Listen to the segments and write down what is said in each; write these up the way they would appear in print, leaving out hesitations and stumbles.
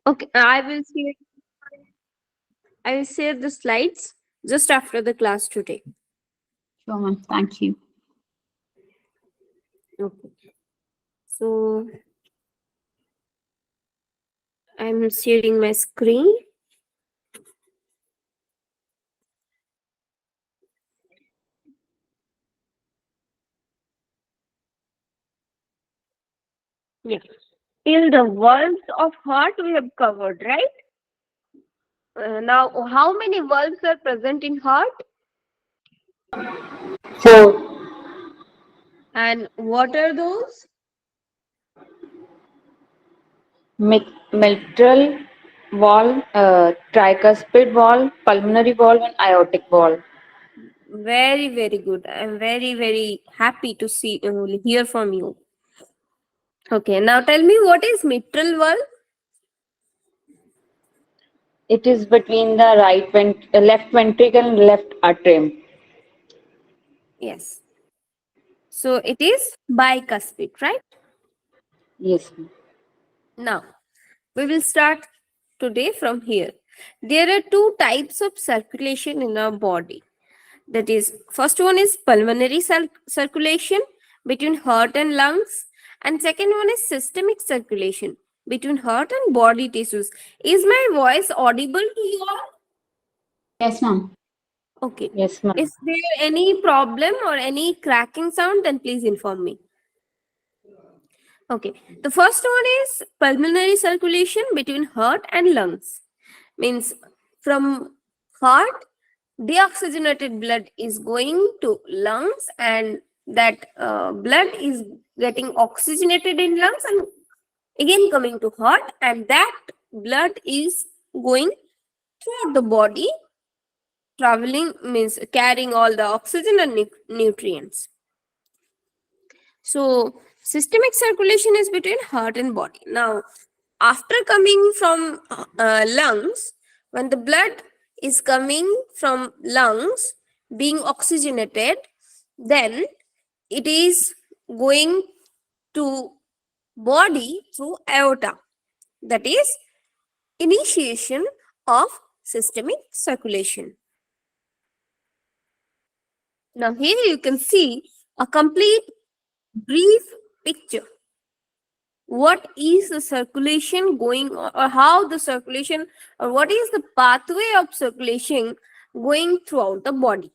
Okay, I will share the slides just after the class today. Sure, ma'am. Thank you. Okay. So I'm sharing my screen. Yeah. Till the valves of heart we have covered, right? Now, how many valves are present in heart, So, and what are those? mitral valve, tricuspid valve, pulmonary valve, and aortic valve. Very, very good. I'm very, very happy to see hear from you. Okay, now tell me, what is mitral valve? It is between the left ventricle and left atrium. Yes. So it is bicuspid, right? Yes, ma'am. Now we will start today from here. There are two types of circulation in our body. That is, first one is pulmonary circulation between heart and lungs, and second one is systemic circulation between heart and body tissues. Is my voice audible to you all? Yes, ma'am. Okay. Yes, ma'am. Is there any problem or any cracking sound? Then please inform me. Okay. The first one is pulmonary circulation between heart and lungs. Means from heart, deoxygenated blood is going to lungs, and that blood is getting oxygenated in lungs and again coming to heart, and that blood is going throughout the body, traveling, means carrying all the oxygen and nutrients. So systemic circulation is between heart and body. Now, after coming from lungs, when the blood is coming from lungs being oxygenated, then it is going to body through aorta. That is initiation of systemic circulation. Now here you can see a complete brief picture. What is the circulation going on, or how the circulation, or what is the pathway of circulation going throughout the body.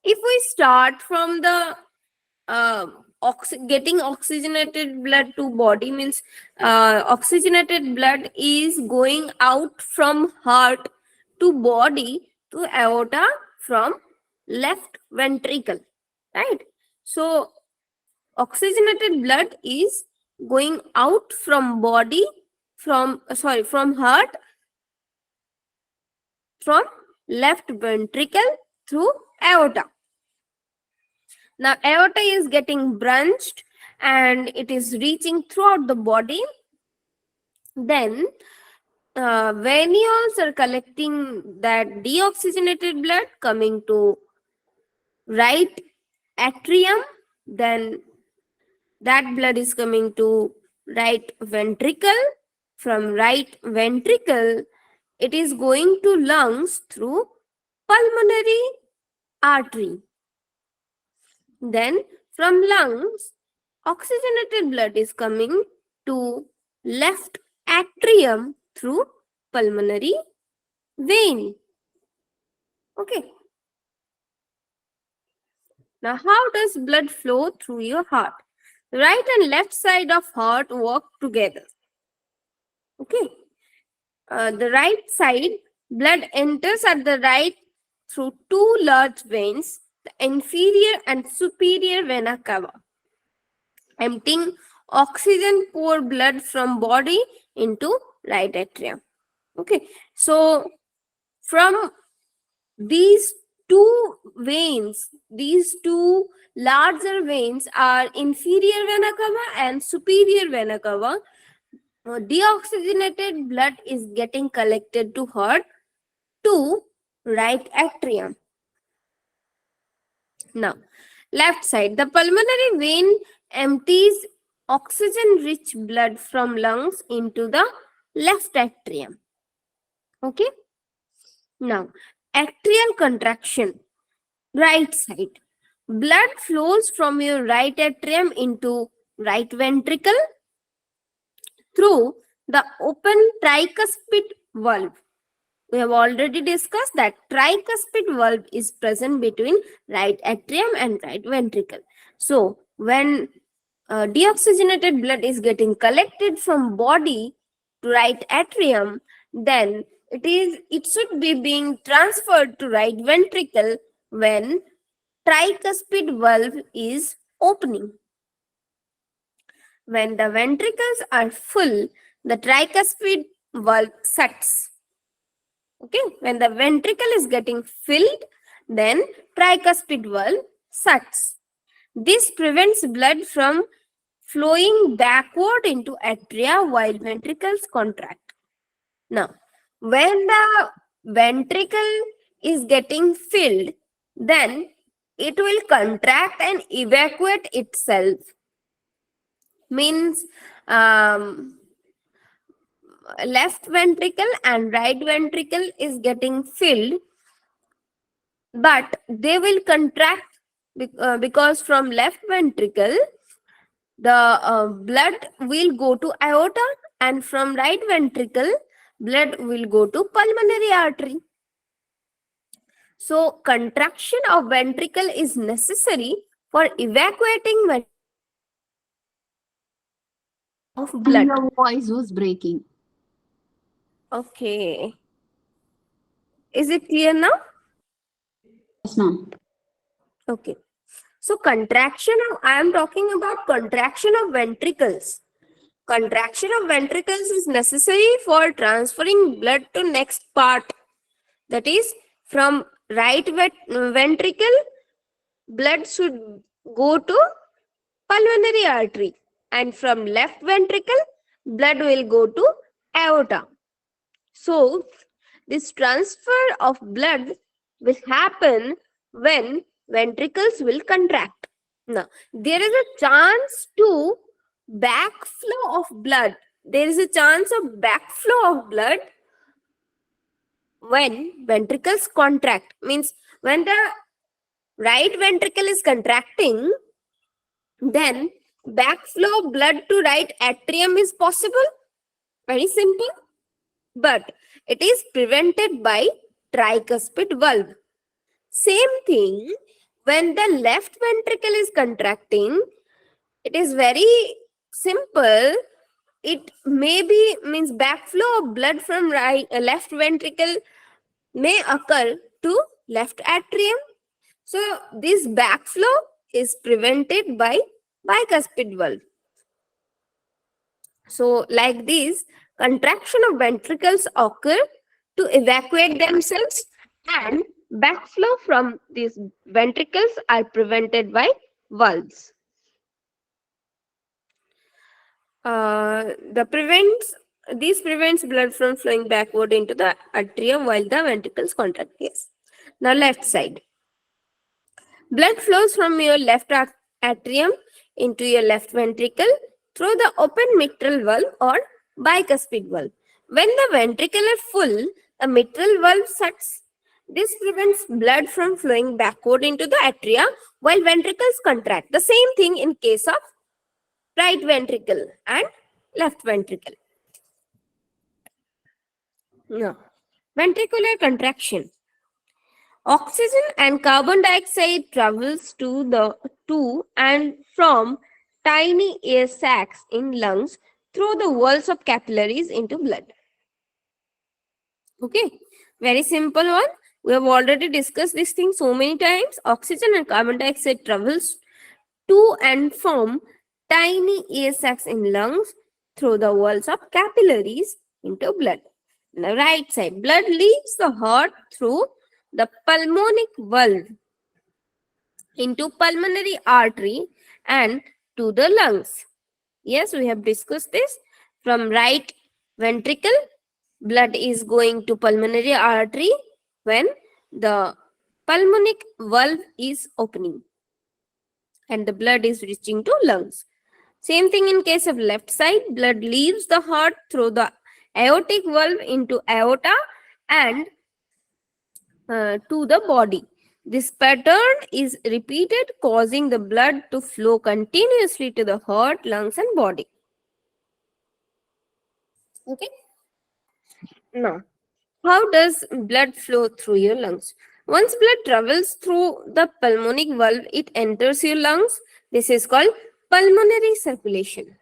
If we start from the getting oxygenated blood to body, means oxygenated blood is going out from heart to body to aorta from left ventricle, right? So oxygenated blood is going out from body, from heart, from left ventricle through aorta. Now aorta is getting branched and it is reaching throughout the body. Then venules are collecting that deoxygenated blood coming to right atrium. Then that blood is coming to right ventricle. From right ventricle, it is going to lungs through pulmonary artery. Then from lungs, oxygenated blood is coming to left atrium through pulmonary vein. Okay. Now, how does blood flow through your heart? Right and left side of heart work together. Okay. The right side, blood enters at the right through two large veins, the inferior and superior vena cava, emptying oxygen poor blood from body into right atrium. Okay, so from these two veins, these two larger veins are inferior vena cava and superior vena cava. Deoxygenated blood is getting collected to heart to right atrium. Now, left side, the pulmonary vein empties oxygen-rich blood from lungs into the left atrium. Okay. Now, atrial contraction, right side. Blood flows from your right atrium into right ventricle through the open tricuspid valve. We have already discussed that tricuspid valve is present between right atrium and right ventricle. So, when deoxygenated blood is getting collected from body to right atrium, then it should be being transferred to right ventricle when tricuspid valve is opening. When the ventricles are full, the tricuspid valve shuts. Okay, when the ventricle is getting filled, then tricuspid valve shuts. This prevents blood from flowing backward into atria while ventricles contract. Now, when the ventricle is getting filled, then it will contract and evacuate itself. Means left ventricle and right ventricle is getting filled, but they will contract because from left ventricle the blood will go to aorta, and from right ventricle blood will go to pulmonary artery. So contraction of ventricle is necessary for evacuating of blood. Your voice was breaking. Okay, is it clear now? Yes, ma'am. Okay, so contraction of, I am talking about contraction of ventricles. Contraction of ventricles is necessary for transferring blood to next part. That is, from right ventricle, blood should go to pulmonary artery, and from left ventricle, blood will go to aorta. So, this transfer of blood will happen when ventricles will contract. Now, there is a chance to backflow of blood. There is a chance of backflow of blood when ventricles contract. Means when the right ventricle is contracting, then backflow of blood to right atrium is possible. Very simple. But it is prevented by tricuspid valve. Same thing, when the left ventricle is contracting, it is very simple. It may be, means backflow of blood from left ventricle may occur to left atrium. So this backflow is prevented by bicuspid valve. So like this, contraction of ventricles occur to evacuate themselves, and backflow from these ventricles are prevented by valves. This prevents blood from flowing backward into the atrium while the ventricles contract. Yes. Now left side. Blood flows from your left atrium into your left ventricle through the open mitral valve or bicuspid valve. When the ventricle is full, the mitral valve shuts. This prevents blood from flowing backward into the atria while ventricles contract. The same thing in case of right ventricle and left ventricle. Now, ventricular contraction. Oxygen and carbon dioxide travels to and from tiny air sacs in lungs through the walls of capillaries into blood. Okay, very simple one. We have already discussed this thing so many times. Oxygen and carbon dioxide travels to and from tiny air sacs in lungs through the walls of capillaries into blood. On the right side, blood leaves the heart through the pulmonic valve into pulmonary artery and to the lungs. Yes, we have discussed this. From right ventricle, blood is going to pulmonary artery when the pulmonic valve is opening and the blood is reaching to lungs. Same thing in case of left side, blood leaves the heart through the aortic valve into aorta and to the body. This pattern is repeated, causing the blood to flow continuously to the heart, lungs, and body. Okay. Now, how does blood flow through your lungs? Once blood travels through the pulmonic valve, it enters your lungs. This is called pulmonary circulation.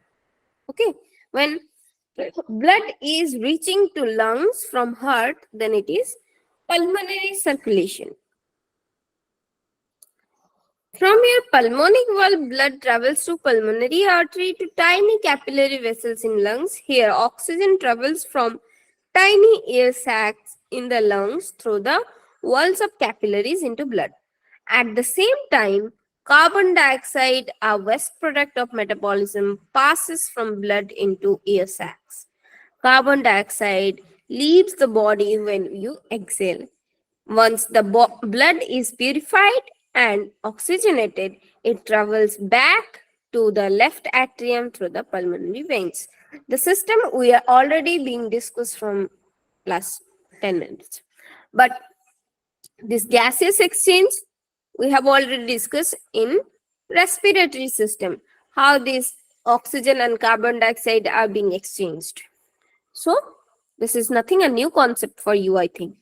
Okay. When blood is reaching to lungs from heart, then it is pulmonary circulation. From your pulmonic valve, blood travels to pulmonary artery to tiny capillary vessels in lungs. Here, oxygen travels from tiny air sacs in the lungs through the walls of capillaries into blood. At the same time, carbon dioxide, a waste product of metabolism, passes from blood into air sacs. Carbon dioxide leaves the body when you exhale. Once the blood is purified and oxygenated, it travels back to the left atrium through the pulmonary veins. The system we are already being discussed from last 10 minutes. But this gaseous exchange we have already discussed in respiratory system, how this oxygen and carbon dioxide are being exchanged. So this is nothing a new concept for you, I think.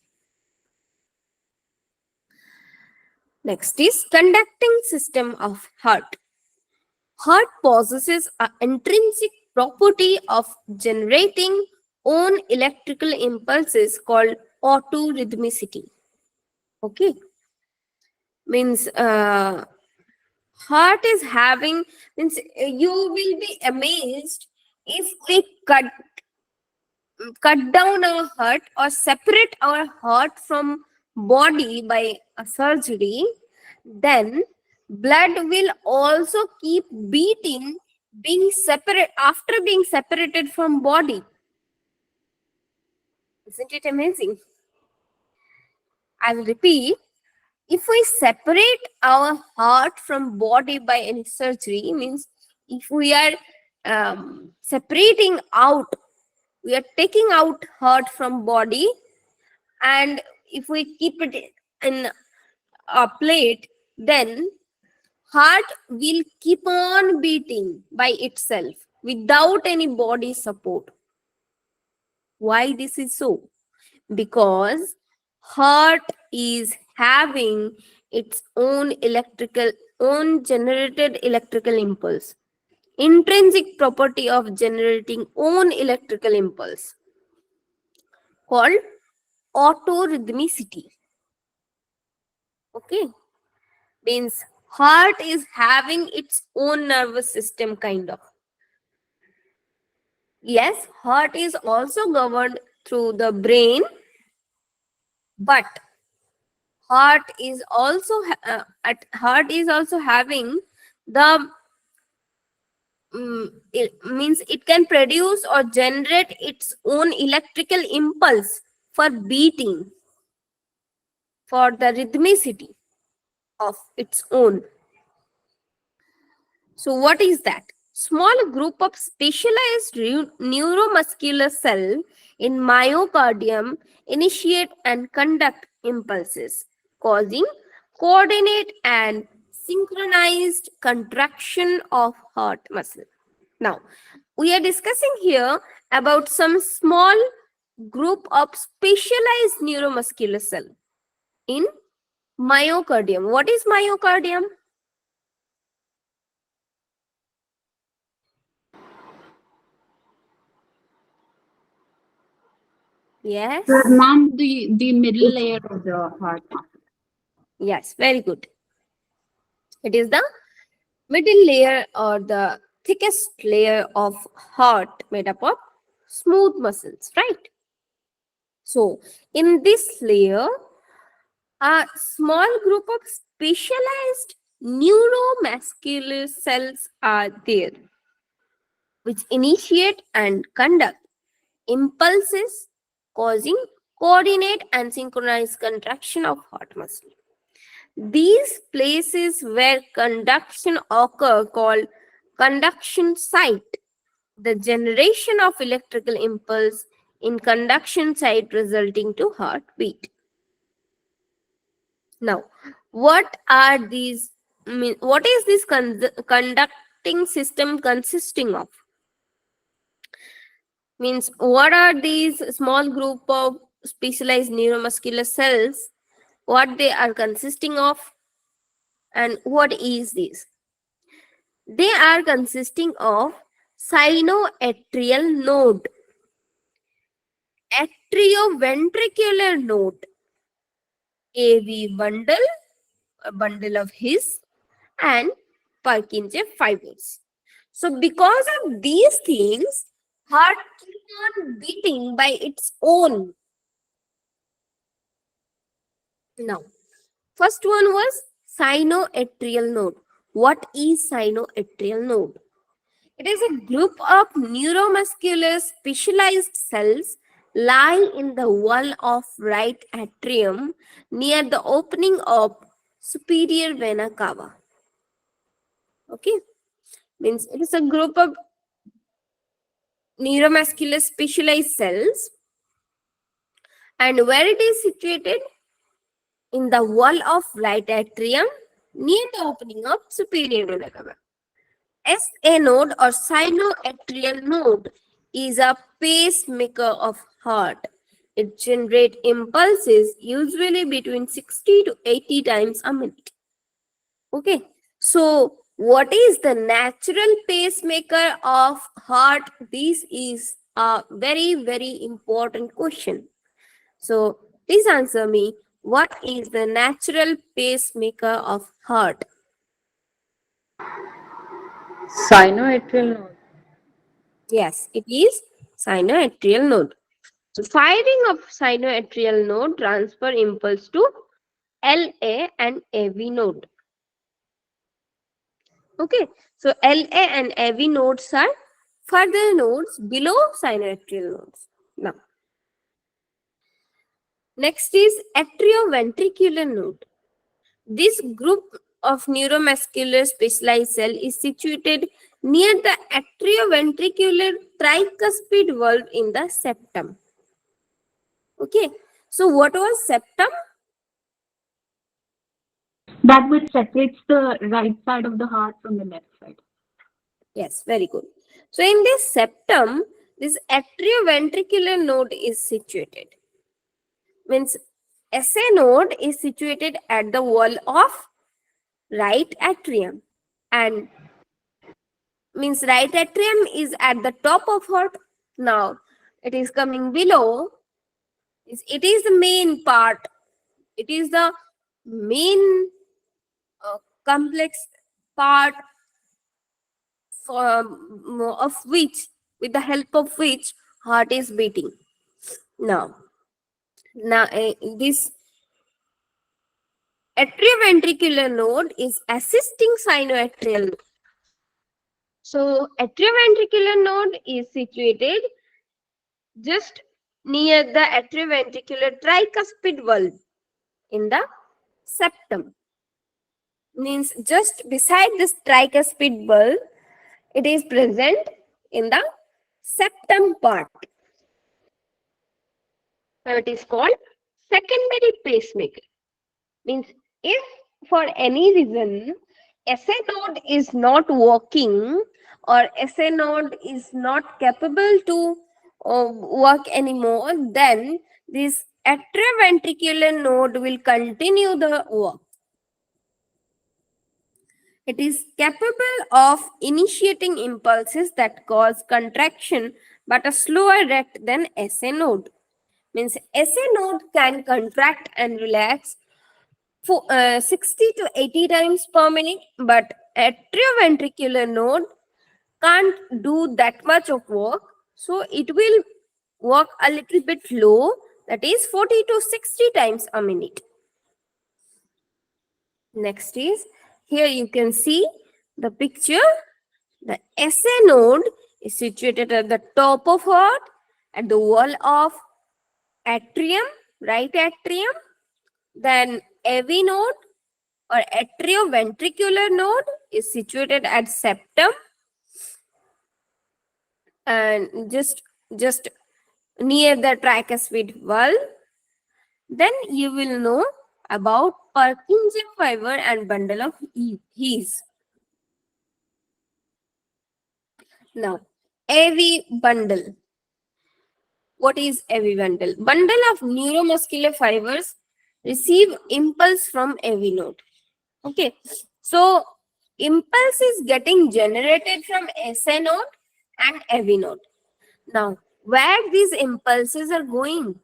Next is conducting system of heart. Heart possesses an intrinsic property of generating own electrical impulses called autorhythmicity. Okay, means heart is having, means you will be amazed if we cut down our heart or separate our heart from body by a surgery, then blood will also keep beating being separate after being separated from body. Isn't it amazing? I will repeat, if we separate our heart from body by any surgery, means if we are separating out, we are taking out heart from body, and if we keep it in a plate, then heart will keep on beating by itself without any body support. Why this is so? Because heart is having its own generated electrical impulse, intrinsic property of generating own electrical impulse called autorhythmicity. Okay, means heart is having its own nervous system kind of. Yes, heart is also governed through the brain, but heart is also having the it means it can produce or generate its own electrical impulse for beating, for the rhythmicity of its own. So what is that? Small group of specialized neuromuscular cell in myocardium initiate and conduct impulses, causing coordinate and synchronized contraction of heart muscle. Now, we are discussing here about some small group of specialized neuromuscular cell in myocardium. What is myocardium? Yes. Ma'am, the middle layer of the heart. Yes, very good. It is the middle layer or the thickest layer of heart made up of smooth muscles, right? So, in this layer, a small group of specialized neuromuscular cells are there, which initiate and conduct impulses, causing coordinate and synchronized contraction of heart muscle. These places where conduction occur called conduction site, the generation of electrical impulse in conduction site resulting to heartbeat. Now, what are these? What is this conducting system consisting of? Means what are these small group of specialized neuromuscular cells? What they are consisting of, and what is this? They are consisting of sinoatrial node, atrioventricular node, AV bundle, a bundle of His, and Purkinje fibers. So because of these things, heart keep on beating by its own. Now, first one was sinoatrial node. What is sinoatrial node? It is a group of neuromuscular specialized cells lie in the wall of right atrium near the opening of superior vena cava. Okay, means it is a group of neuromuscular specialized cells, and where it is situated? In the wall of right atrium near the opening of superior vena cava. SA node or sinoatrial node is a pacemaker of heart. It generates impulses usually between 60 to 80 times a minute. Okay, so what is the natural pacemaker of heart? This is a very, very important question. So please answer me. What is the natural pacemaker of heart? Sinoatrial node. Yes, it is sinoatrial node. So firing of sinoatrial node transfer impulse to LA and AV node. Okay, so LA and AV nodes are further nodes below sinoatrial nodes. Now, next is atrioventricular node. This group of neuromuscular specialized cell is situated near the atrioventricular tricuspid valve in the septum. Okay, so what was septum? That which separates the right side of the heart from the left side. Yes, very good. So in this septum, this atrioventricular node is situated. Means SA node is situated at the wall of right atrium, and means right atrium is at the top of heart. Now it is coming below. It is the main part. It is the main complex part of which, with the help of which, heart is beating. Now, this atrioventricular node is assisting sinoatrial node. So atrioventricular node is situated just near the atrioventricular tricuspid valve in the septum. Means just beside this tricuspid valve, it is present in the septum part. So it is called secondary pacemaker. Means if for any reason SA node is not working, or SA node is not capable to work anymore, then this atrioventricular node will continue the work. It is capable of initiating impulses that cause contraction but a slower rate than SA node. Means SA node can contract and relax for 60 to 80 times per minute, but atrioventricular node can't do that much of work, so it will work a little bit low, that is 40 to 60 times a minute. Next is, here you can see the picture. The SA node is situated at the top of heart, at the wall of atrium, right atrium. Then AV node or atrioventricular node is situated at septum. and just near the tricuspid valve, then you will know about Purkinje fiber and bundle of His. Now, AV bundle. What is AV bundle? Bundle of neuromuscular fibers receive impulse from AV node. Okay, so impulse is getting generated from SA node and AV node. Now, where these impulses are going?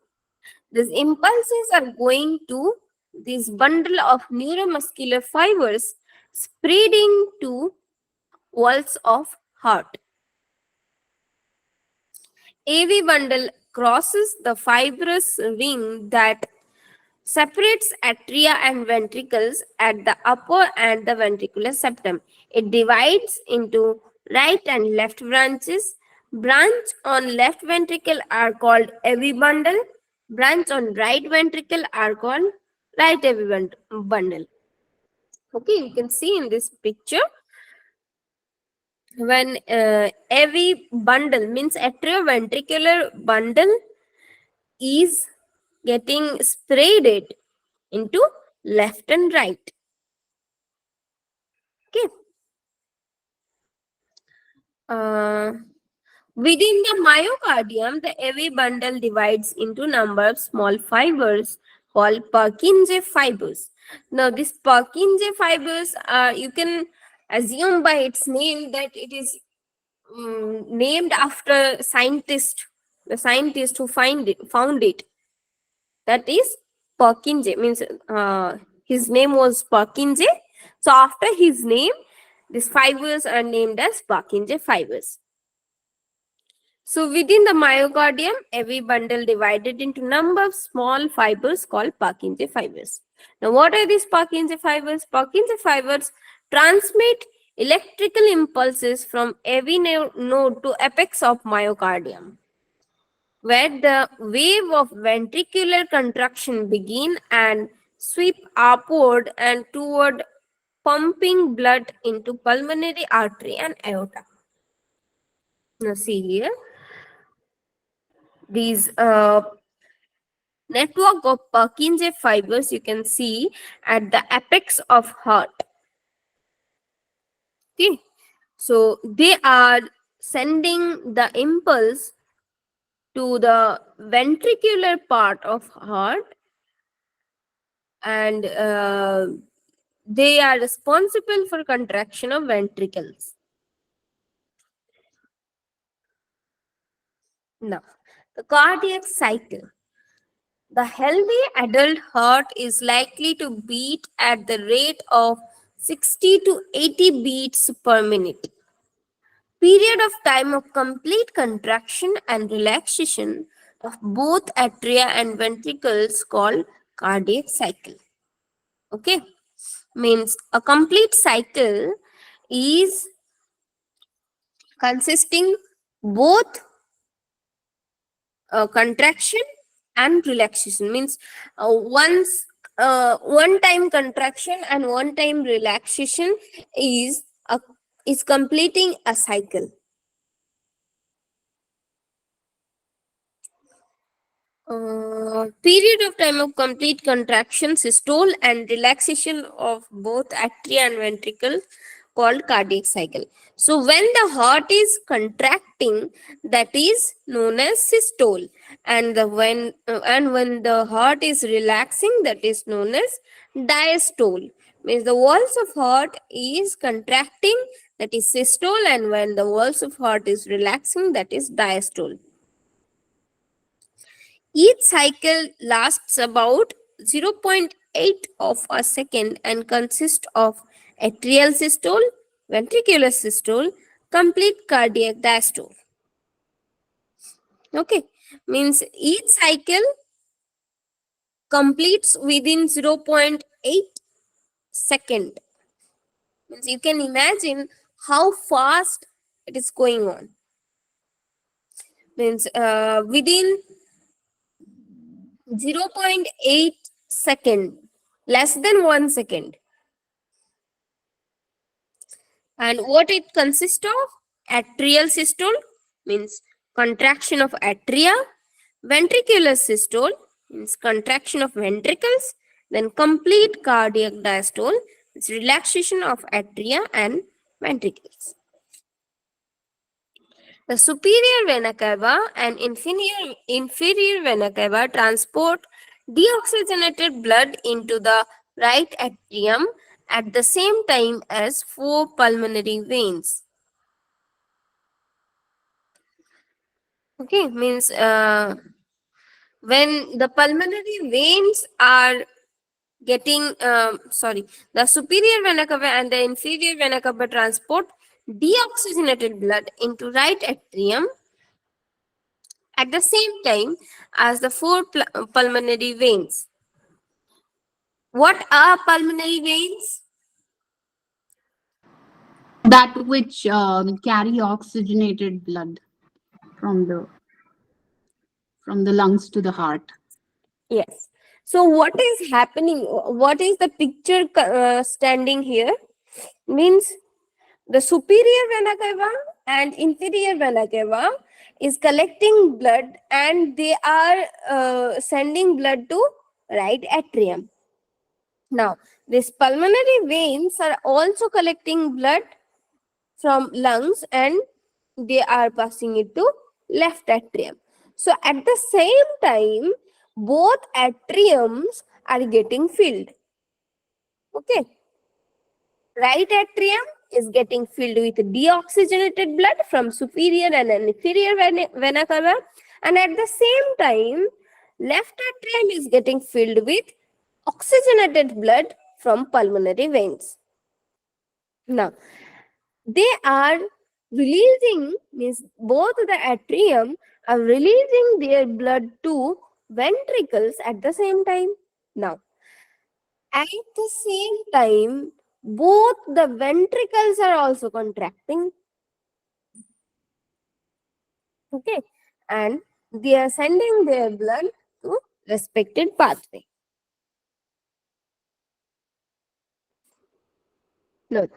These impulses are going to this bundle of neuromuscular fibers spreading to walls of heart. AV bundle crosses the fibrous ring that separates atria and ventricles at the upper and the ventricular septum. It divides into right and left branches. Branch on left ventricle are called AV bundle. Branch on right ventricle are called right AV bundle. Okay, you can see in this picture when AV bundle means atrioventricular bundle is getting spreaded into left and right. Okay. Uh, Within the myocardium, the AV bundle divides into number of small fibers called Purkinje fibers. Now, these Purkinje fibers, you can assume by its name that it is named after scientist, the scientist who found it. That is Purkinje, means his name was Purkinje. So after his name, these fibers are named as Purkinje fibers. So within the myocardium, every bundle divided into number of small fibers called Purkinje fibers. Now what are these Purkinje fibers? Purkinje fibers transmit electrical impulses from every node to apex of myocardium, where the wave of ventricular contraction begin and sweep upward and toward pumping blood into pulmonary artery and aorta. Now see here, these network of Purkinje fibers you can see at the apex of heart. Okay, so they are sending the impulse to the ventricular part of heart, and they are responsible for contraction of ventricles. Now, the cardiac cycle. The healthy adult heart is likely to beat at the rate of 60 to 80 beats per minute. Period of time of complete contraction and relaxation of both atria and ventricles called cardiac cycle. Okay, means a complete cycle is consisting both contraction and relaxation, means one time contraction and one time relaxation is is completing a cycle. Period of time of complete contraction, systole, and relaxation of both atria and ventricle called cardiac cycle. So when the heart is contracting, that is known as systole, and when the heart is relaxing, that is known as diastole. Means the walls of heart is contracting, that is systole, and when the walls of heart is relaxing, that is diastole. Each cycle lasts about 0.8 of a second and consists of atrial systole, ventricular systole, complete cardiac diastole. Okay, means each cycle completes within 0.8 second. Means you can imagine how fast it is going on. Means within 0.8 second, less than 1 second. And what it consists of? Atrial systole, means contraction of atria, ventricular systole means contraction of ventricles, then complete cardiac diastole, it's relaxation of atria and ventricles. The superior vena cava and inferior vena cava transport deoxygenated blood into the right atrium at the same time as four pulmonary veins. Okay, means when the pulmonary veins are getting the superior vena cava and the inferior vena cava transport deoxygenated blood into right atrium at the same time as the four pulmonary veins. What are pulmonary veins? That which carry oxygenated blood from the lungs to the heart. Yes. So what is happening? What is the picture standing here? Means the superior vena cava and inferior vena cava is collecting blood and they are sending blood to right atrium. Now, these pulmonary veins are also collecting blood from lungs and they are passing it to left atrium. So at the same time, both atriums are getting filled. Okay. Right atrium is getting filled with deoxygenated blood from superior and inferior vena cava, and at the same time, left atrium is getting filled with oxygenated blood from pulmonary veins. Now, they are releasing, means both the atrium are releasing their blood to ventricles at the same time. Now, at the same time, both the ventricles are also contracting. Okay, and they are sending their blood to respected pathway. Note,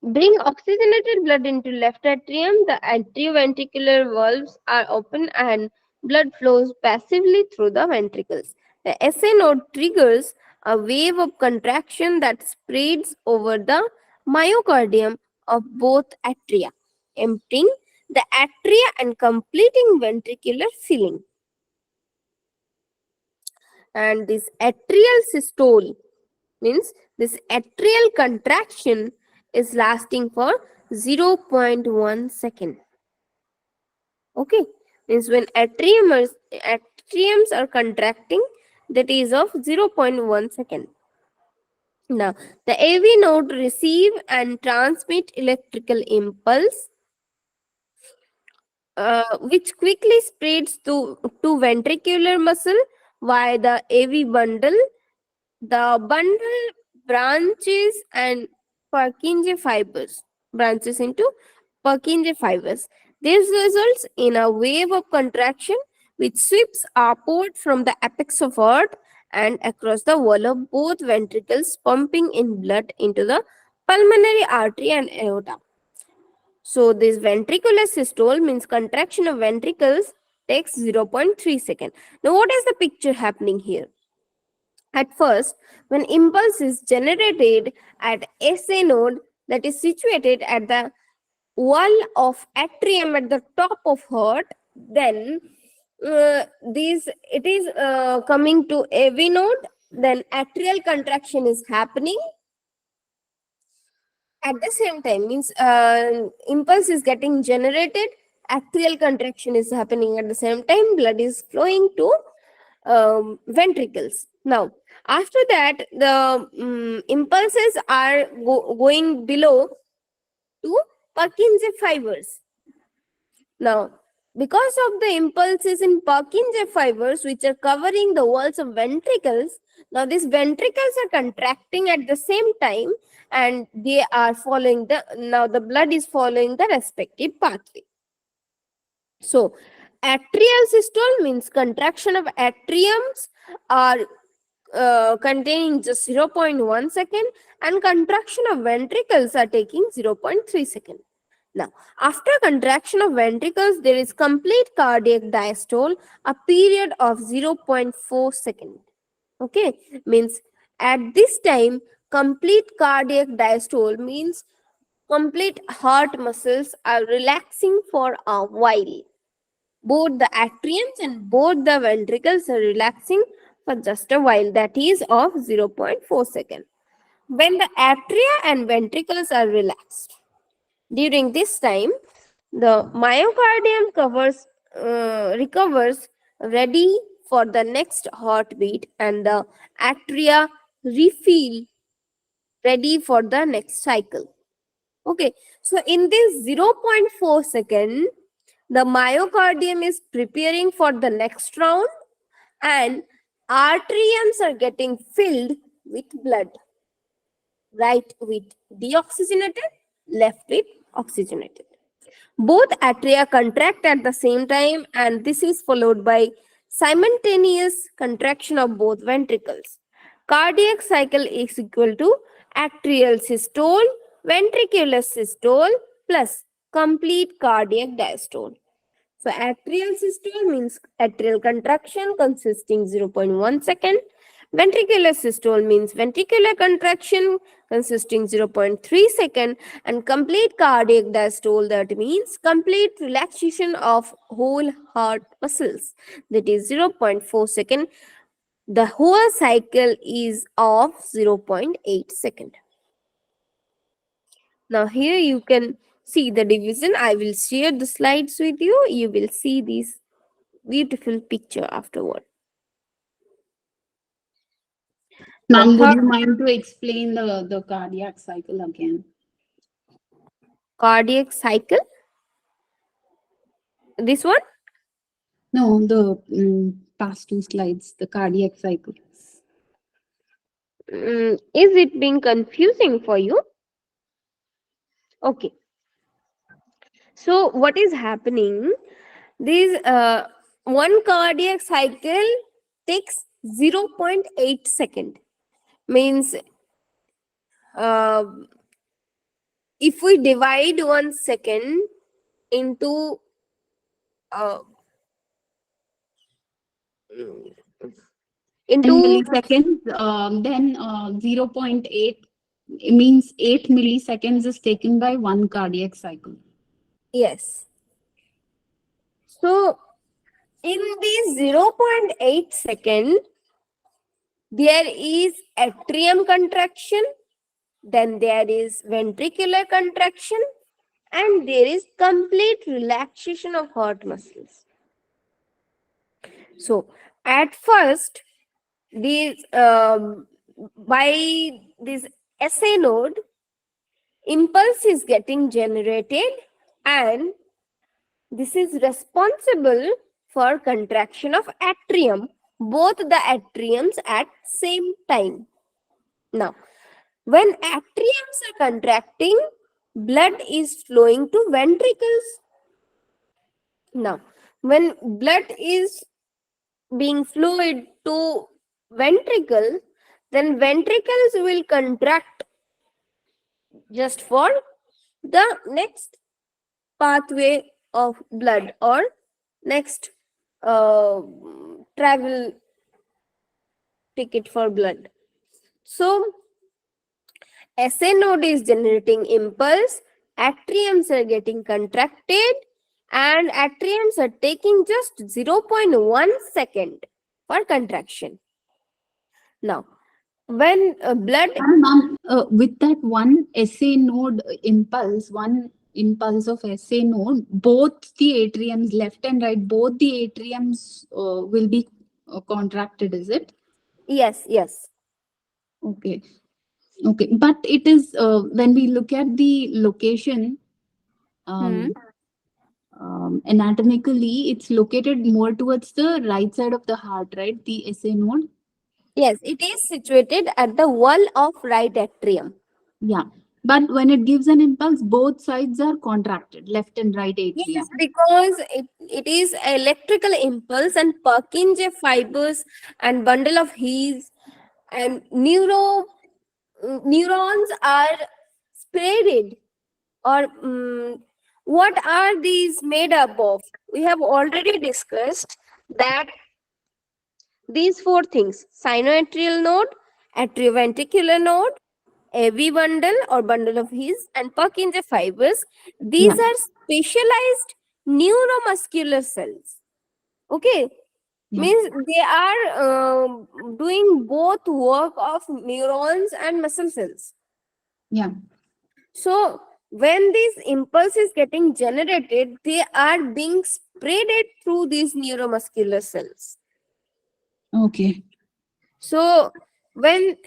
bring oxygenated blood into left atrium, the atrioventricular valves are open and blood flows passively through the ventricles. The SA node triggers a wave of contraction that spreads over the myocardium of both atria, emptying the atria and completing ventricular filling. And this atrial systole means this atrial contraction is lasting for 0.1 second. Okay, means when atriums are contracting, that is of 0.1 second. Now, the AV node receive and transmit electrical impulse, which quickly spreads to ventricular muscle via the AV bundle. The bundle branches and Purkinje fibers branches into Purkinje fibers. This results in a wave of contraction which sweeps upward from the apex of heart and across the wall of both ventricles, pumping in blood into the pulmonary artery and aorta. So this ventricular systole means contraction of ventricles takes 0.3 seconds. Now what is the picture happening here? At first, when impulse is generated at SA node that is situated at the wall of atrium at the top of heart, then it is coming to AV node, then atrial contraction is happening at the same time, means impulse is getting generated, atrial contraction is happening at the same time, blood is flowing to ventricles. Now, after that, the impulses are going below to Purkinje fibers. Now, because of the impulses in Purkinje fibers, which are covering the walls of ventricles, now these ventricles are contracting at the same time and they are following now the blood is following the respective pathway. So, atrial systole means contraction of atriums are containing just 0.1 second and contraction of ventricles are taking 0.3 second. Now, after contraction of ventricles, there is complete cardiac diastole, a period of 0.4 seconds. Okay, means at this time, complete cardiac diastole means complete heart muscles are relaxing for a while. Both the atriums and both the ventricles are relaxing for just a while, that is of 0.4 seconds. When the atria and ventricles are relaxed, during this time, the myocardium recovers ready for the next heartbeat and the atria refill ready for the next cycle. Okay, so in this 0.4 second, the myocardium is preparing for the next round and arteriums are getting filled with blood. Right with deoxygenated, left with oxygenated. Both atria contract at the same time, and this is followed by simultaneous contraction of both ventricles. Cardiac cycle is equal to atrial systole, ventricular systole plus complete cardiac diastole. So atrial systole means atrial contraction consisting 0.1 second. Ventricular systole means ventricular contraction consisting 0.3 second, and complete cardiac diastole, that means complete relaxation of whole heart muscles, that is 0.4 second. The whole cycle is of 0.8 second. Now here you can see the division. I will share the slides with you. You will see this beautiful picture afterward. The Ma'am, would third you mind to explain the cardiac cycle again? cardiac cycle, this one, No, the past two slides, the cardiac cycle. is it being confusing for you? Okay, so what is happening? This one cardiac cycle takes 0.8 second. Means uh, if we divide 1 second into uh, 10 into milliseconds, then 0.8 it means 8 milliseconds is taken by one cardiac cycle. yes. So in this 0.8 second, there is atrium contraction, then there is ventricular contraction, and there is complete relaxation of heart muscles. So at first, these by this SA node, impulse is getting generated, and this is responsible for contraction of atrium, both the atriums at same time. Now, when atriums are contracting, blood is flowing to ventricles. Now, when blood is being flowed to ventricle, then ventricles will contract just for the next pathway of blood or next uh, travel ticket for blood. So SA node is generating impulse, atriums are getting contracted, and atriums are taking just 0.1 second for contraction. Now, when blood, And ma'am, with that one SA node impulse, one impulse of SA node, both the atriums, left and right, both the atriums will be contracted, is it? yes, yes, Okay. Okay. But it is when we look at the location, hmm. um, anatomically, it's located more towards the right side of the heart, right? The SA node. Yes, it is situated at the wall of right atrium. Yeah. But when it gives an impulse, both sides are contracted, left and right Yes, atrium. because it is electrical impulse and Purkinje fibers and bundle of His and neurons are spreaded or What are these made up of? We have already discussed that these four things: sinoatrial node, atrioventricular node, AV bundle or bundle of His, and Purkinje fibers. These Yeah. are specialized neuromuscular cells. Okay, Yeah. means they are doing both work of neurons and muscle cells. Yeah. So when this impulse is getting generated, they are being spreaded through these neuromuscular cells. Okay. So when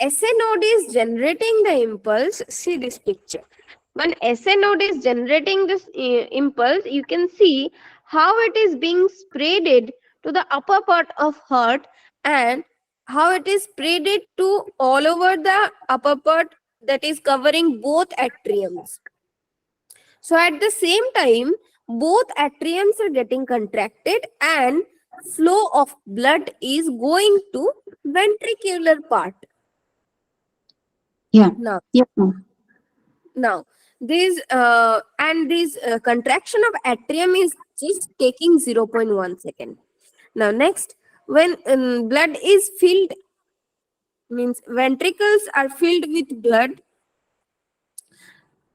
SA node is generating the impulse, see this picture. When SA node is generating this impulse, you can see how it is being spreaded to the upper part of heart and how it is spreaded to all over the upper part, that is covering both atriums. So at the same time, both atriums are getting contracted and flow of blood is going to ventricular part. Yeah. Now, Yes, ma'am. now this contraction of atrium is just taking 0.1 second. Now next, when blood is filled, means ventricles are filled with blood.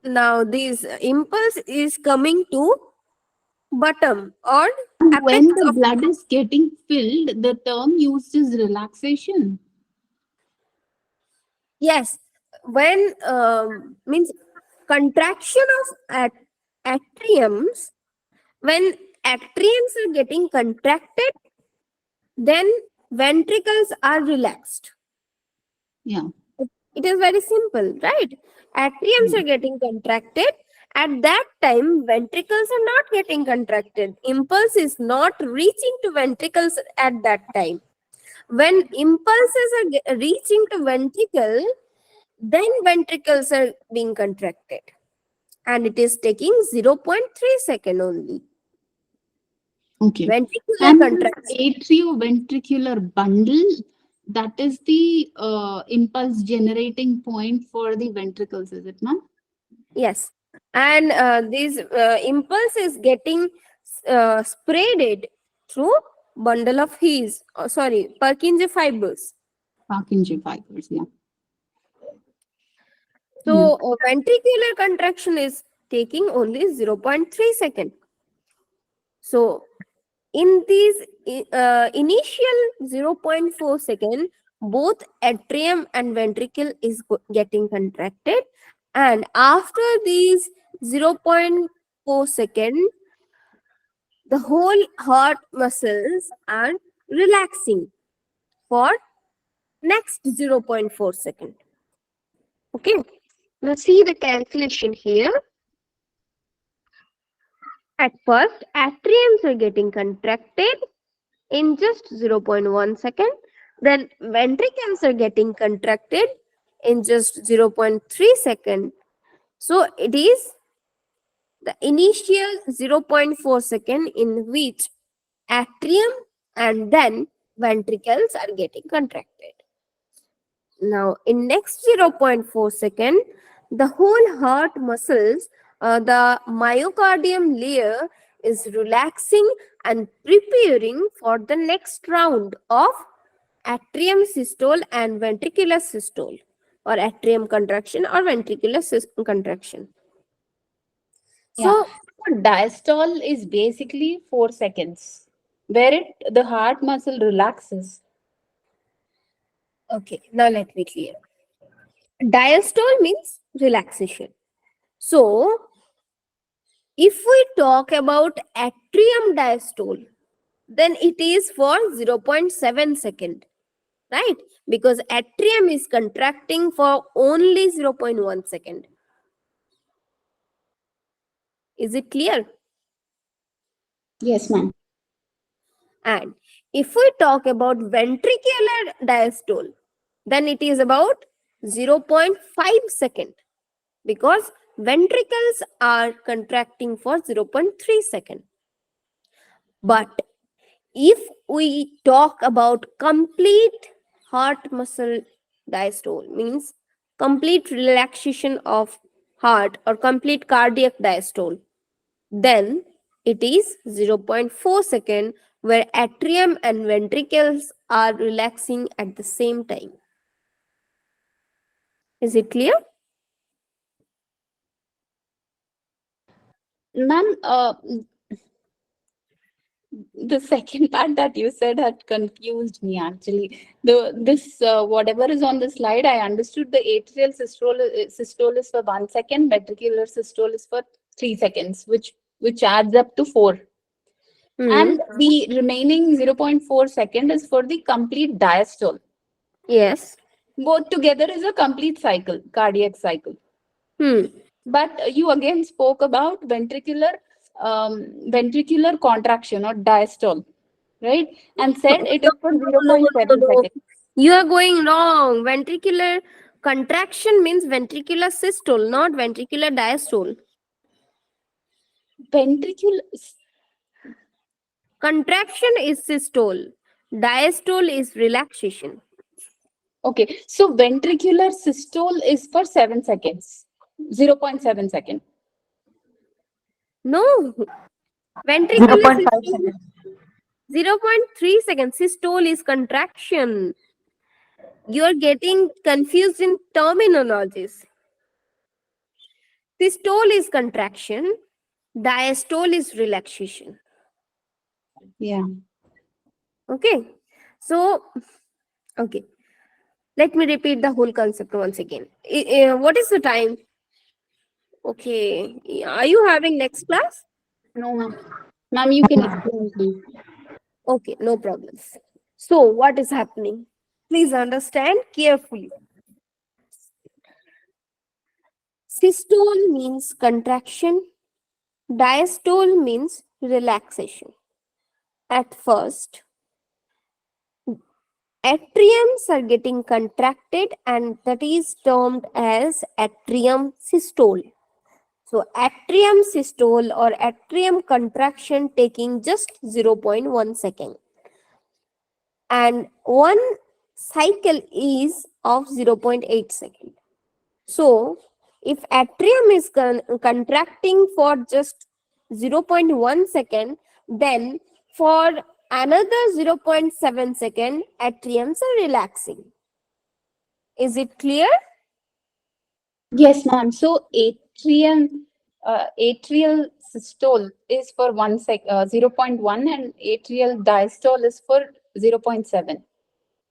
Now this impulse is coming to bottom or And when apex the of. blood is getting filled, the term used is relaxation. Yes, when means contraction of atriums, when atriums are getting contracted, then ventricles are relaxed. Yeah. It is very simple, right? Atriums Yeah. are getting contracted. At that time, ventricles are not getting contracted. Impulse is not reaching to ventricles at that time. When impulses are reaching to ventricle, then ventricles are being contracted and it is taking 0.3 second only. Okay. Ventricular And this contraction. atrioventricular bundle, that is the impulse generating point for the ventricles, is it, ma'am? Yes. And this impulse is getting spreaded through bundle of His, Purkinje fibers. Purkinje fibers, yeah. Yeah. So ventricular contraction is taking only 0.3 second. So in these initial 0.4 second, both atrium and ventricle is getting contracted, and after these 0.4 second, the whole heart muscles are relaxing for next 0.4 second. Okay, now see the calculation here. At first, atriums are getting contracted in just 0.1 second. Then ventricles are getting contracted in just 0.3 second. So it is the initial 0.4 second in which atrium and then ventricles are getting contracted. Now in next 0.4 second, the whole heart muscles, the myocardium layer is relaxing and preparing for the next round of atrium systole and ventricular systole, or atrium contraction or ventricular contraction. Yeah. So, So diastole is basically 4 seconds, where the heart muscle relaxes. okay, now let me clear. Diastole means relaxation. So, if we talk about atrium diastole, then it is for 0.7 second, right? Because atrium is contracting for only 0.1 second. Is it clear? Yes, ma'am. And if we talk about ventricular diastole, then it is about 0.5 second, because ventricles are contracting for 0.3 second. But if we talk about complete heart muscle diastole, means complete relaxation of heart or complete cardiac diastole, Then it is 0.4 second where atrium and ventricles are relaxing at the same time. Is it clear? Ma'am, the second part that you said had confused me actually. This whatever is on the slide, I understood the atrial systole is for 1 second, ventricular systole is for 3 seconds, which adds up to 4. Hmm. And the remaining 0.4 second is for the complete diastole. Yes. Both together is a complete cycle, cardiac cycle. Hmm. But you again spoke about ventricular contraction or diastole, right? And said it is for No, no, no, 0.7 no. seconds. You are going wrong. Ventricular contraction means ventricular systole, not ventricular diastole. Ventricular. Contraction is systole. Diastole is relaxation. Okay, so ventricular systole is for 7 seconds, 0.7 second. No. Ventricular 0.5 systole seconds. 0.3 seconds. Systole is contraction. You are getting confused in terminologies. Systole is contraction. Diastole is relaxation. Yeah. Okay. So, okay. Let me repeat the whole concept once again. What is the time? Okay. Are you having next class? No, ma'am. Ma'am, you can explain, please. Okay, no problems. So, what is happening? Please understand carefully. Systole means contraction, diastole means relaxation. At first, atriums are getting contracted, and that is termed as atrium systole. So, atrium systole or atrium contraction taking just 0.1 second. And one cycle is of 0.8 second. So, if atrium is contracting for just 0.1 second, then for another 0.7 second, atriums are relaxing. Is it clear? Yes, ma'am. So atrial systole is for 0.1 and atrial diastole is for 0.7.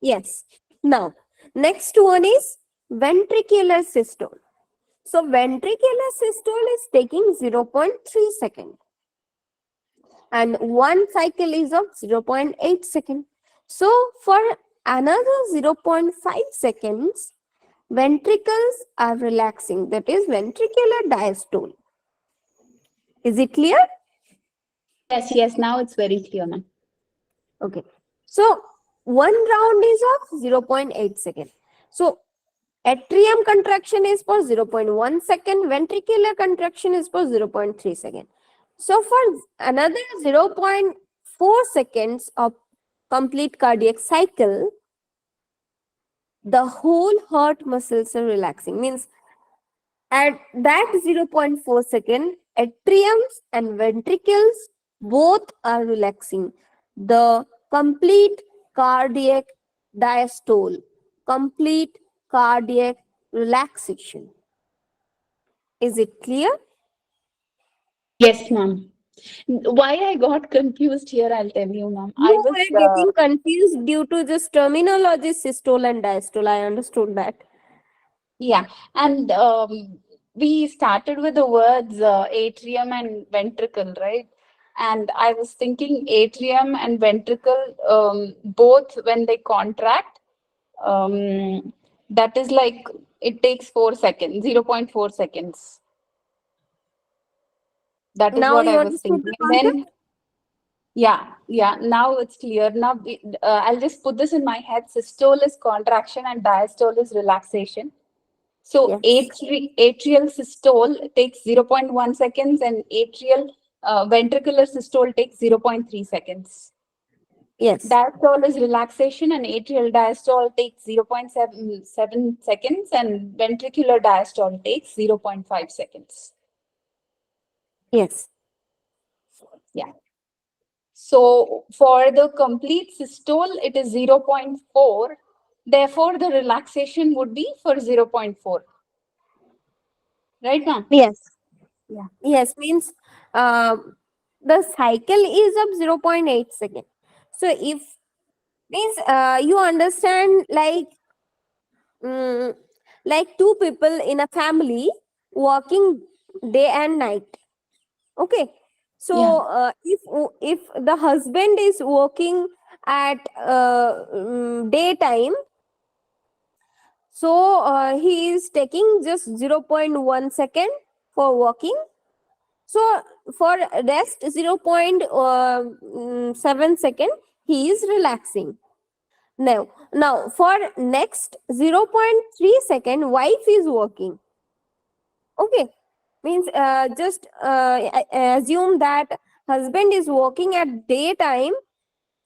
Yes. Now, next one is ventricular systole. So, ventricular systole is taking 0.3 second and one cycle is of 0.8 second. So, for another 0.5 seconds, ventricles are relaxing. That is ventricular diastole. Is it clear? Yes. Now it's very clear, ma'am. Okay. So, one round is of 0.8 second. So, atrium contraction is for 0.1 second, ventricular contraction is for 0.3 second. So for another 0.4 seconds of complete cardiac cycle, the whole heart muscles are relaxing. Means at that 0.4 second, atriums and ventricles both are relaxing. The complete cardiac diastole, complete cardiac relaxation. Is it clear? Yes, ma'am. Why I got confused here, I'll tell you, ma'am. I You was, were getting confused due to this terminology systole and diastole. I understood that. yeah, and we started with the words atrium and ventricle, right? And I was thinking atrium and ventricle, both when they contract, that is like it takes 4 seconds, 0.4 seconds. That is Now what you I was understood the thinking. And concept? then, yeah, now it's clear. Now, I'll just put this in my head. Systole is contraction and diastole is relaxation. So Yes. atrial systole takes 0.1 seconds and atrial ventricular systole takes 0.3 seconds. Yes. Diastole is relaxation and atrial diastole takes 0.7 seconds and ventricular diastole takes 0.5 seconds. Yes. Yeah. So for the complete systole, it is 0.4. Therefore, the relaxation would be for 0.4. Right, ma'am? Yes. Yeah. Yes, means uh, the cycle is of 0.8 second. So if means you understand mm, like two people in a family working day and night. Okay. Yeah. So if the husband is working at daytime, so he is taking just 0.1 second for working. So for rest 0.7 second he is relaxing. Now for next 0.3 second wife is working. Okay, means just assume that husband is working at daytime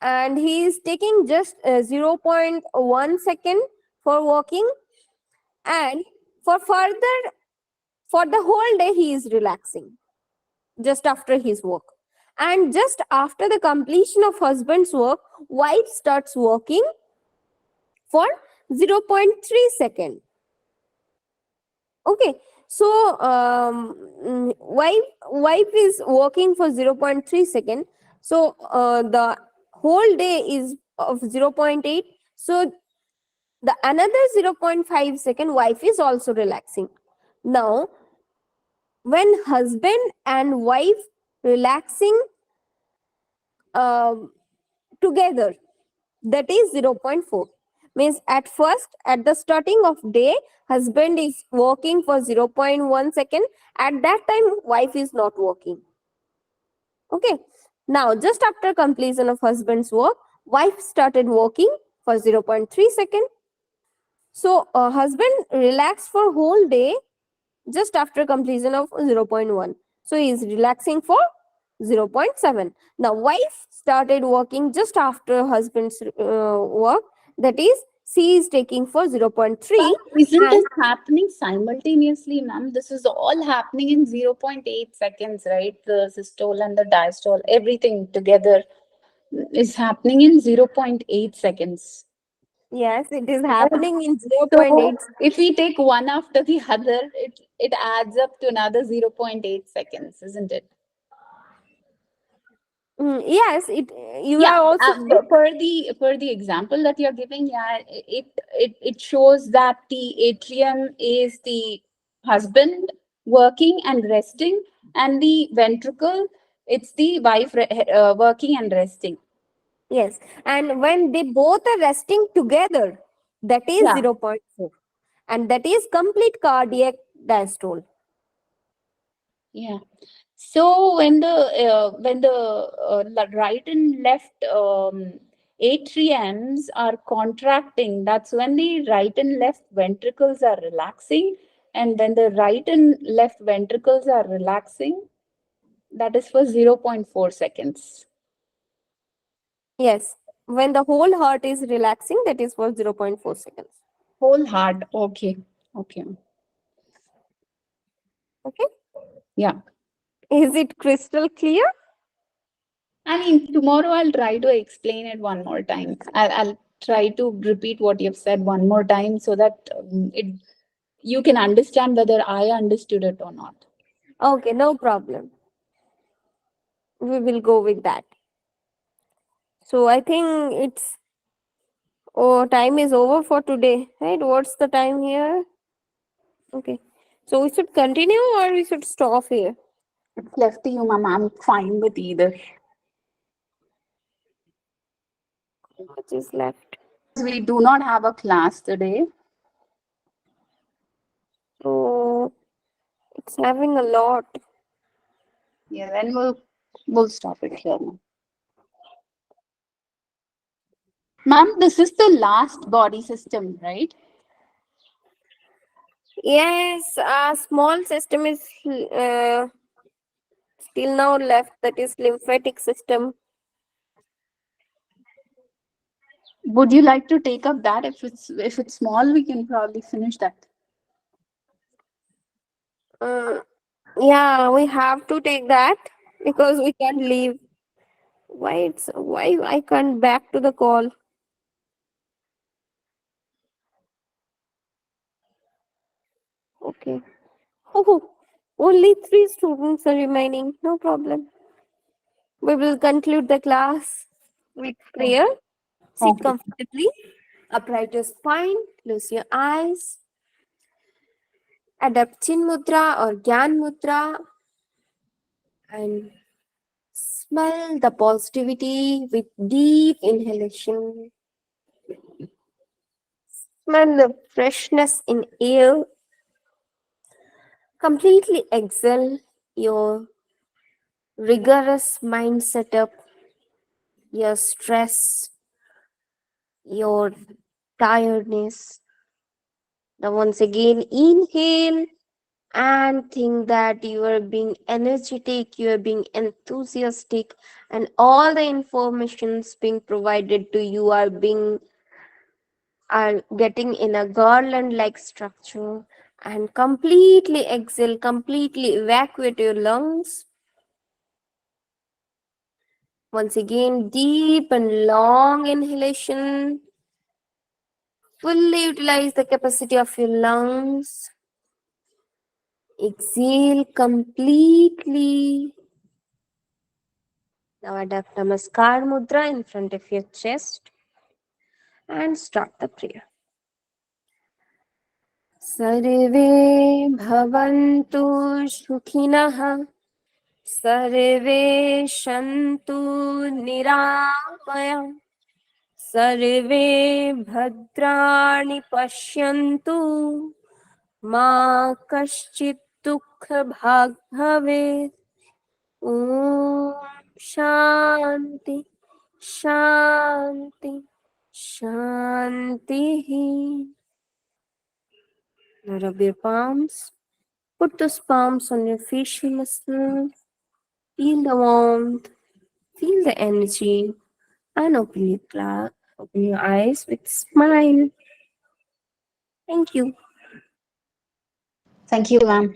and he is taking just 0.1 second for working, and further for the whole day he is relaxing just after his work. And just after the completion of husband's work, wife starts working for 0.3 second. Okay, so wife is working for 0.3 second. So the whole day is of 0.8. So the another 0.5 second wife is also relaxing. Now when husband and wife relaxing um together, that is 0.4. Means at first at the starting of day husband is working for 0.1 second, at that time wife is not working. Okay, now just after completion of husband's work wife started working for 0.3 second. So husband relaxed for whole day just after completion of 0.1, so he is relaxing for 0.7. Now wife started working just after husband's work, that is she is taking for 0.3. But isn't And it happening simultaneously, ma'am? This is all happening in 0.8 seconds, right? The systole and the diastole, everything together is happening in 0.8 seconds. yes, it is Yeah. happening in So 0.8. if we take one after the other, it adds up to another 0.8 seconds, isn't it? Yes, it you Yeah, are also right. per the example that you're giving, yeah, it shows that the atrium is the husband working and resting, and the ventricle, it's the wife working and resting. Yes, and when they both are resting together, that is Yeah, 0.4, and that is complete cardiac diastole. yeah. So when the right and left atriums are contracting, that's when the right and left ventricles are relaxing, and when the right and left ventricles are relaxing, that is for 0.4 seconds. Yes, when the whole heart is relaxing, that is for 0.4 seconds. Whole heart. Okay. Okay. Okay, Yeah. is it crystal clear? I mean, tomorrow I'll try to explain it one more time. I'll try to repeat what you've said one more time so that you can understand whether I understood it or not. Okay, no problem. We will go with that. So I think it's time is over for today, right? What's the time here? Okay, so we should continue or we should stop here? It's left to you, ma'am. I'm fine with either. Which is left? Because we do not have a class today. So it's having a lot. Yeah, then we'll stop it here, ma'am. Ma'am, this is the last body system, right? Yes, a small system is still now left, that is lymphatic system. Would you like to take up that? If it's small, we can probably finish that. Uh, yeah, we have to take that. because we can't leave. Why I can't back to the call? Okay. Oh, only three students are remaining. No problem. We will conclude the class with prayer. Sit Okay. comfortably, upright your spine, close your eyes, adapt chin mudra or gyan mudra, and smell the positivity with deep inhalation. Smell the freshness in air. Completely exhale your rigorous mind setup, your stress, your tiredness. Now, once again, inhale and think that you are being energetic, you are being enthusiastic, and all the informations being provided to you are getting in a garland like structure. And completely exhale, completely evacuate your lungs. Once again, deep and long inhalation. Fully utilize the capacity of your lungs. Exhale completely. Now adapt Namaskar Mudra in front of your chest and start the prayer. Sarve bhavantu sukhinah. Sarve shantu niramayam. सर्वे भद्राणि पश्यन्तु मा कश्चित् दुःखभाग् भवेत्. ॐ शान्ति शान्ति शान्तिः. Now rub your palms. Put those palms on your facial muscles. Feel the warmth. Feel the energy. And open your eyes with smile. Thank you. Thank you, ma'am.